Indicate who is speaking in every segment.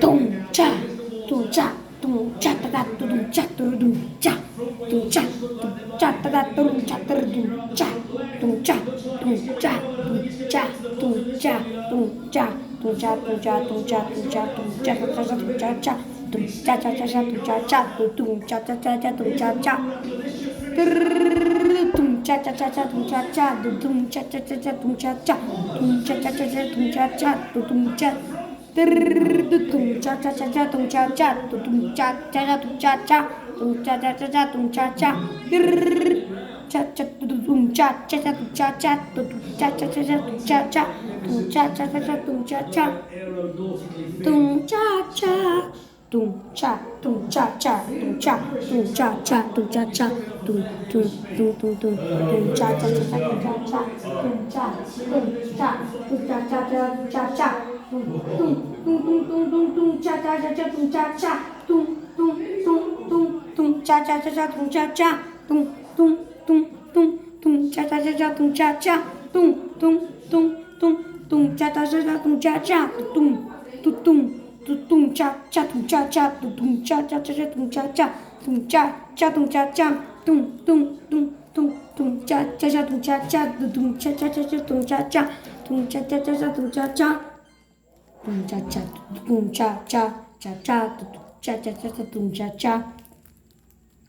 Speaker 1: 똥짜 똥짜 똥짜 따다 똥짜 똥짜 똥짜 똥짜 따다 똥짜 똥짜 똥짜 똥짜 똥짜 똥짜 똥짜 똥짜 똥짜 똥짜 똥짜 똥짜 똥짜짜짜 똥짜짜 똥짜짜짜 똥짜짜 똥짜짜짜 똥짜짜 똥짜짜짜 똥짜짜 똥짜짜짜 똥짜짜 똥짜 똥짜짜짜 똥짜짜 똥짜짜짜 똥짜짜 똥짜짜짜 똥짜짜 짜짜 똥짜짜짜 똥짜짜 똥짜짜짜 똥짜짜 똥짜짜짜 똥짜짜 똥짜짜 똥짜 똥짜짜 똥짜 똥짜짜 똥짜짜 똥똥똥똥똥 똥짜짜짜 똥짜짜 똥짜 똥짜 똥짜짜짜 똥짜짜 똥똥똥똥똥 짜짜짜짜 똥짜짜 똥똥똥똥 짜짜짜짜 똥짜짜 똥똥똥똥 짜짜짜짜 똥짜짜 똥똥똥똥 짜짜짜짜 똥짜짜 똥똥똥똥 짜짜짜 똥짜짜 똥짜짜 똥짜짜 똥짜짜 똥똥똥똥 짜짜짜 똥짜짜 똥짜짜짜 똥짜짜 똥짜짜짜 똥짜짜 똥짜짜 똥짜짜 짜짜 짜짜짜 똥짜짜 짜짜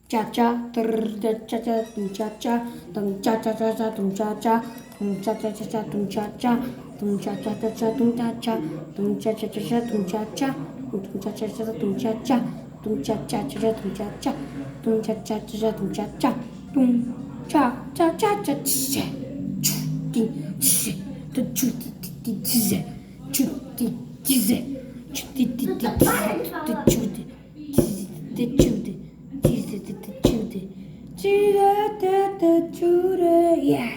Speaker 1: 짜짜 똥짜짜 똥짜짜짜 똥짜짜 똥짜짜짜 똥짜짜 똥짜짜짜 똥짜짜 똥짜짜짜 똥짜짜 똥짜짜짜 똥짜짜 똥짜짜짜 똥짜짜 똥짜짜짜 똥짜짜 똥짜짜짜짜 치세 주디 치세 또 주디 치세 주디 치세 주디 주디 주디 주디 주디 주디 주디 주디